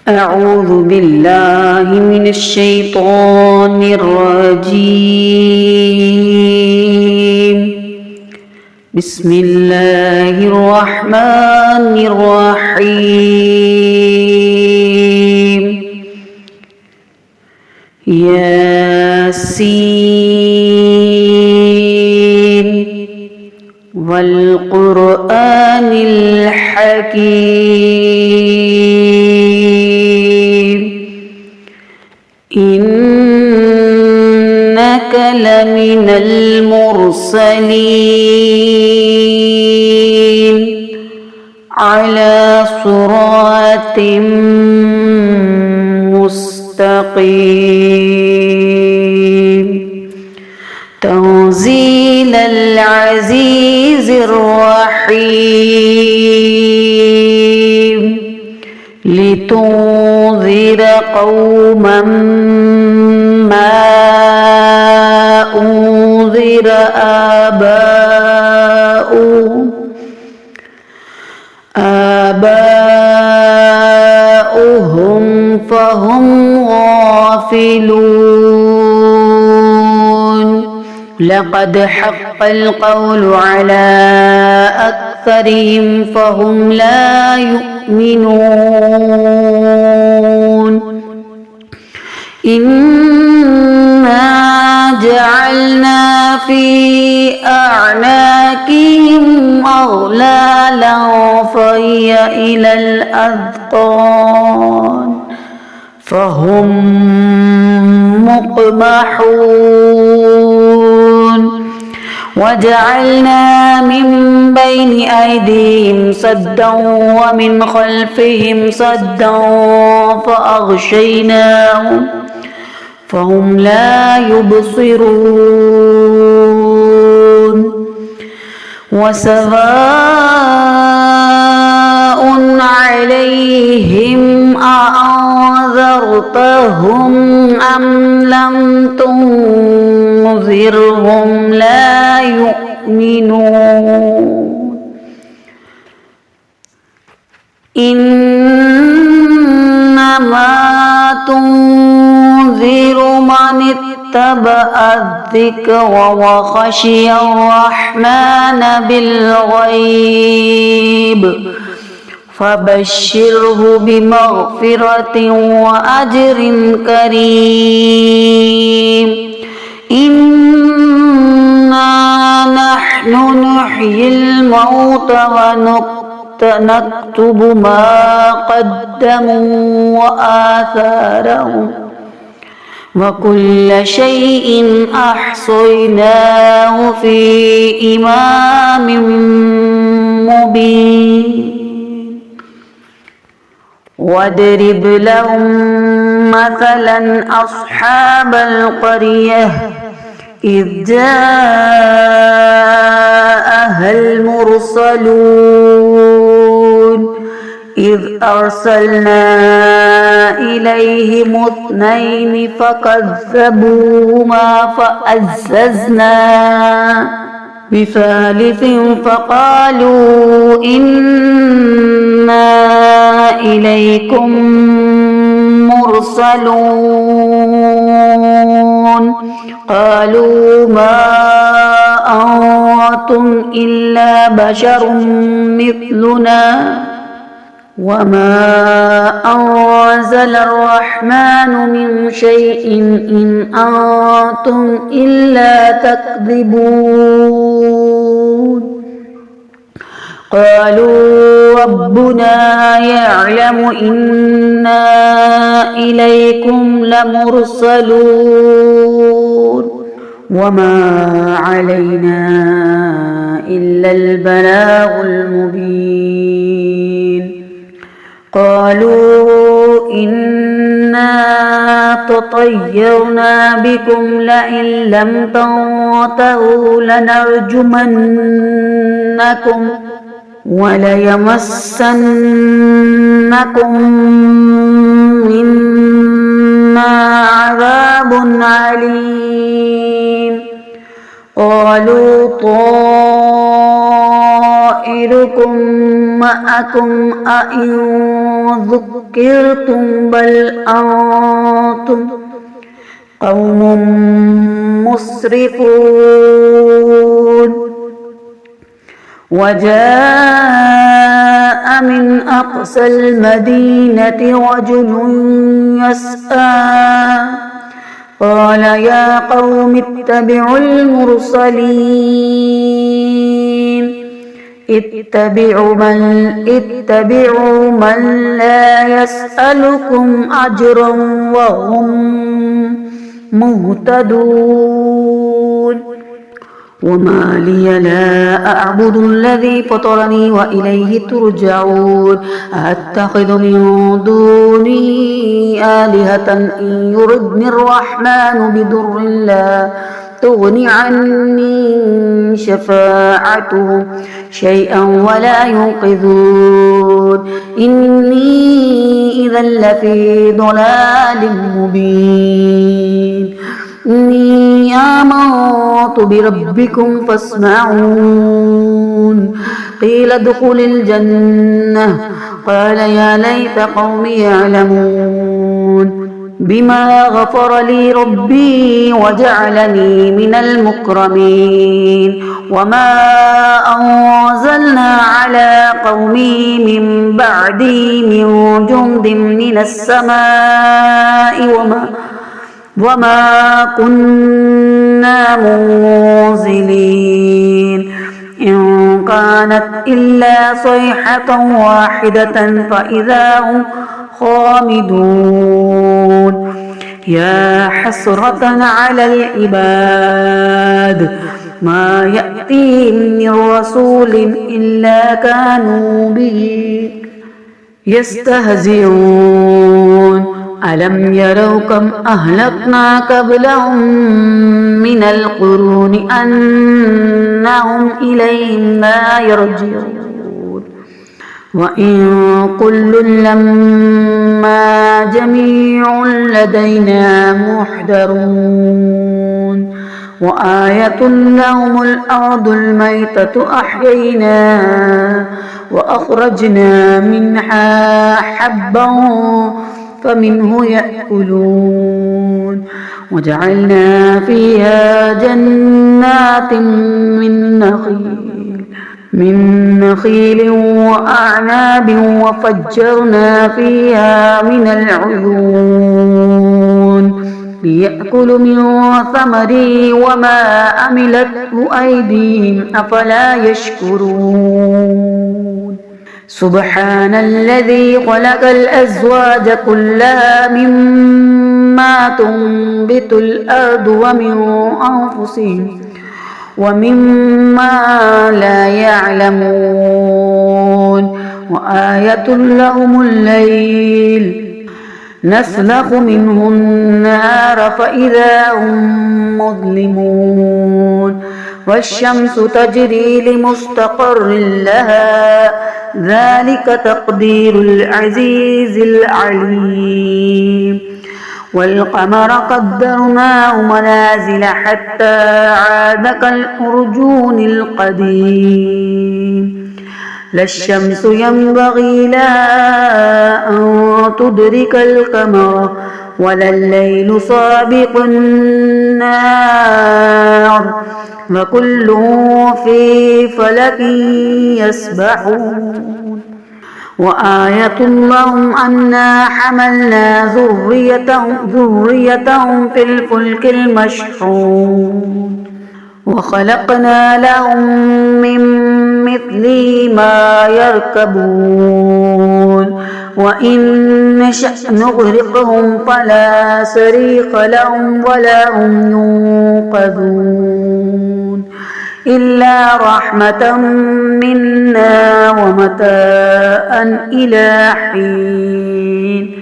أعوذ بالله من الشيطان الرجيم. بسم الله الرحمن الرحيم. ياسين والقرآن الحكيم إنك لمن المرسلين على صراط مستقيم تنزيل العزيز الرحيم لتنذر قوما ما أنذر آباؤهم فهم غافلون لقد حق القول على أكثرهم فهم لا يؤمنون إنا جعلنا في أعناقهم أغلالا فهي إلى الأذقان فهم مقمحون وجعلنا من بين أيديهم سدا ومن خلفهم سدا فأغشيناهم فهم لا يبصرون وسواء عليهم أأنذرتهم أم لم تنذرهم لا يؤمنون إنما تنذر من اتبع الذكر وخشي الرحمن بالغيب فبشره بمغفرة وأجر كريم إنا نحن نحيي الموتى ونكتب ما قدموا وآثارهم وكل شيء أحصيناه في إمام مبين واضرب لهم مثلا أصحاب القرية إذ جاءها المرسلون إذ أرسلنا إليهم اثنين فكذبوهما فعززنا بثالث فقالوا إنا إليكم مرسلون قالوا ما أنتم إلا بشر مثلنا وما أنزل الرحمن من شيء إن أنتم إلا تكذبون قالوا ربنا يعلم إنا إليكم لمرسلون وما علينا إلا البلاغ المبين قالوا إنا تطيرنا بكم لئن لم تنتهوا لنرجمنكم وليمسنكم منا عذاب عليم قالوا طائركم معكم أئن ذكرتم بل أنتم قوم مسرفون وجاء من أقصى المدينة رجل يسعى قال يا قوم اتبعوا المرسلين اتبعوا من لا يسألكم أجرا وهم مهتدون وما لي لا أعبد الذي فطرني وإليه ترجعون أتخذ من دونه آلهة إن يردني الرحمن بضر لا تغن عني شفاعتهم شيئا ولا ينقذون إني إذا لفي ضلال مبين إني آمنت بربكم فاسمعون قيل ادخل الجنة قال يا ليت قومي يعلمون بما غفر لي ربي وجعلني من المكرمين وما أنزلنا على قومي من بعدي من جند من السماء وما كنا منزلين إن كانت إلا صيحة واحدة فإذا هم خامدون يا حسرة على العباد ما يأتيهم من رسول إلا كانوا به يستهزئون ألم يروا كم أهلكنا قبلهم من القرون أنهم إليهم لا يرجعون وإن كل لما جميع لدينا محضرون وآية لهم الأرض الميتة أحييناها وأخرجنا منها حبا فمنه يأكلون وجعلنا فيها جنات من نخيل وأعناب وفجرنا فيها من العيون ليأكلوا من ثمره وما عملته أيديهم أفلا يشكرون سبحان الذي خلق الأزواج كلها مما تنبت الأرض ومن أنفسهم ومما لا يعلمون وآية لهم الليل نسلخ منه النار فإذا هم مظلمون والشمس تجري لمستقر لها ذلك تقدير العزيز العليم والقمر قدرناه منازل حتى عاد كالأرجون القديم لا الشمس ينبغي لها أن تدرك القمر ولا الليل سابق النار وكل في فلك يسبحون وآية لهم أنا حملنا ذريتهم في الفلك المشحون وخلقنا لهم من مثله ما يركبون وإن نشأ نغرقهم فلا صريخ لهم ولا هم ينقذون إلا رحمة منا ومتاعا إلى حين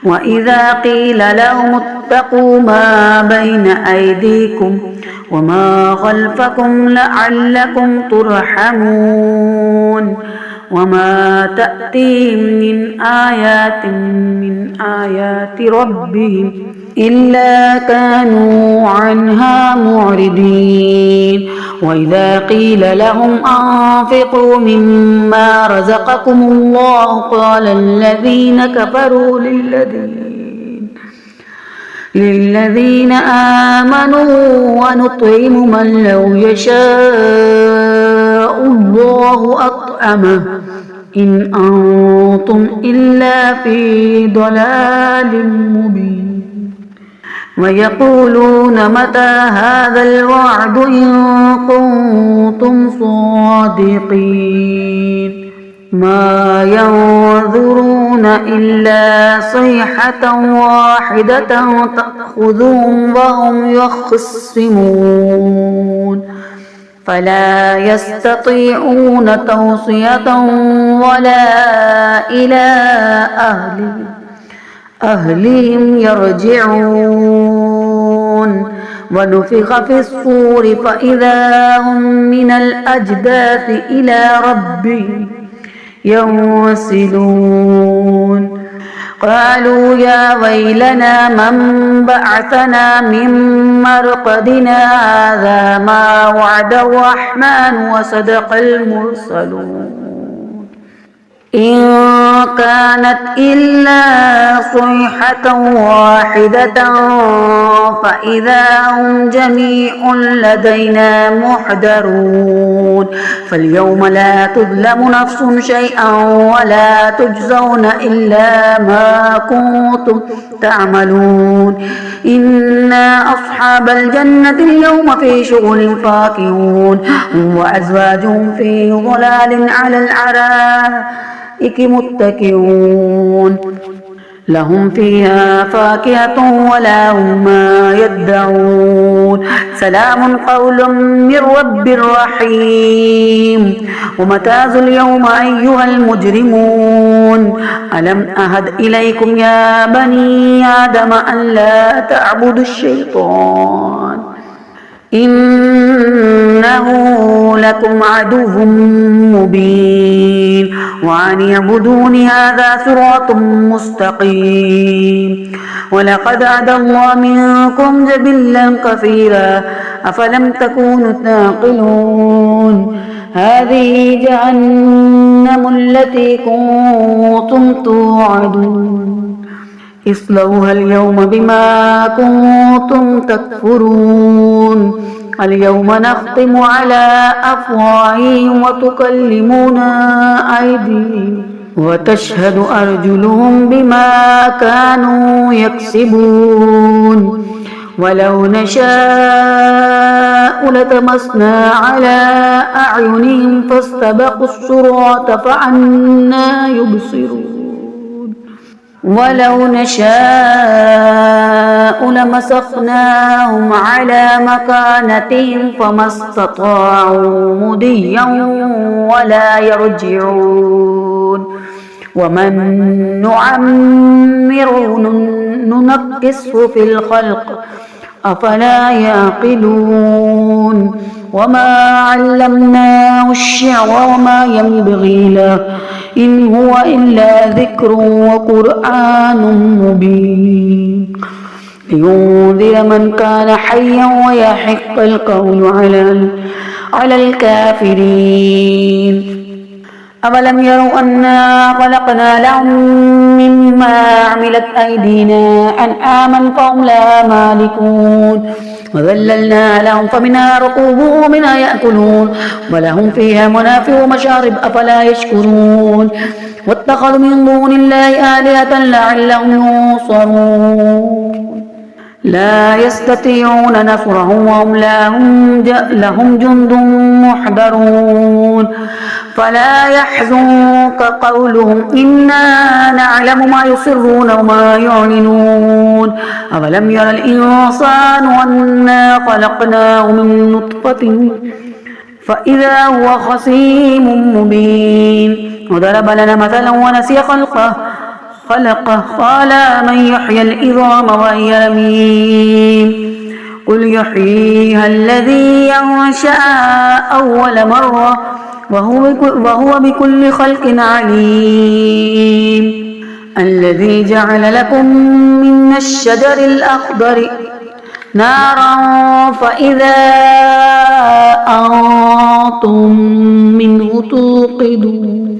وإذا قيل لهم اتقوا ما بين أيديكم وما خلفكم لعلكم ترحمون وما تأتيهم من آيات ربهم إلا كانوا عنها معرضين وإذا قيل لهم أنفقوا مما رزقكم الله قال الذين كفروا للذين آمنوا ونطعم من لو يشاء الله أطعمه إن أنتم إلا في ضلال مبين ويقولون متى هذا الوعد إن كنتم صادقين ما ينظرون إلا صيحة واحدة تأخذهم وهم يخصمون فلا يستطيعون توصية ولا إلى أهلهم يرجعون ونفخ في الصور فإذا هم من الأجداث إلى ربهم ينسلون قالوا يا ويلنا من بعثنا من مرقدنا هذا ما وعد الرحمن وصدق المرسلون إن كانت إلا صيحة واحدة فإذا هم جميع لدينا محضرون فاليوم لا تظلم نفس شيئا ولا تجزون إلا ما كنتم تعملون إنا أصحاب الجنة اليوم في شغل فاكهون وأزواجهم في ظلال على الأرائك متكئون لهم فيها فاكهة ولا هم ما يدعون سلام قول من رب رحيم ومتاز اليوم أيها المجرمون ألم أهد إليكم يا بني آدم أن لا تعبدوا الشيطان إنه لكم عدو مبين وأن اعبدوني هذا صراط مستقيم ولقد هدى الله منكم جبلا كثيرا أفلم تكونوا تعقلون هذه جهنم التي كنتم توعدون اصلوها اليوم بما كنتم تكفرون اليوم نختم على أفواههم وتكلمنا أيديهم وتشهد أرجلهم بما كانوا يكسبون ولو نشاء لطمسنا على أعينهم فاستبقوا الصراط فأنى يبصرون ولو نشاء لمسخناهم على مكانتهم فما استطاعوا مضيا ولا يرجعون ومن نعمره ننكسه في الخلق أفلا يعقلون وما علمناه الشعر وما ينبغي له إن هو إلا ذكر وقرآن مبين لينذر من كان حيا ويحق القول على الكافرين أولم يروا أنا خلقنا لهم مما عملت أيدينا أنعاما فهم لا مالكون وذللنا لهم فمنها ركوبهم ومنها يأكلون ولهم فيها منافع ومشارب أفلا يشكرون واتخذوا من دون الله آلهة لعلهم ينصرون لا يستطيعون نصرهم وهم لهم جند محضرون فلا يحزنك قولهم إنا نعلم ما يسرون وما يعلنون أولم ير الإنسان أنا خلقناه من نطفة فإذا هو خصيم مبين وضرب لنا مثلا ونسي خلقه قال من يحيي العظام وهي رميم قل يحييها الذي أنشأها أول مرة وهو بكل خلق عليم الذي جعل لكم من الشجر الأخضر نارا فإذا أنتم منه توقدون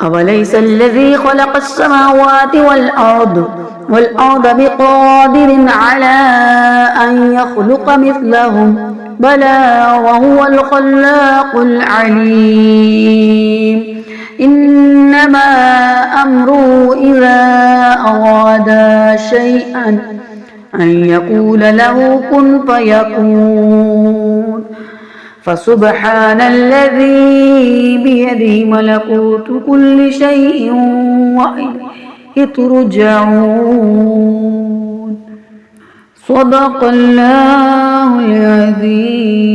أوليس الذي خلق السماوات والأرض بقادر على أن يخلق مثلهم بلى وهو الخلاق العليم إنما أمره إذا أراد شيئا أن يقول له كن فيكون فسبحان الذي بيده ملكوت كل شيء وإليه ترجعون صدق الله العظيم.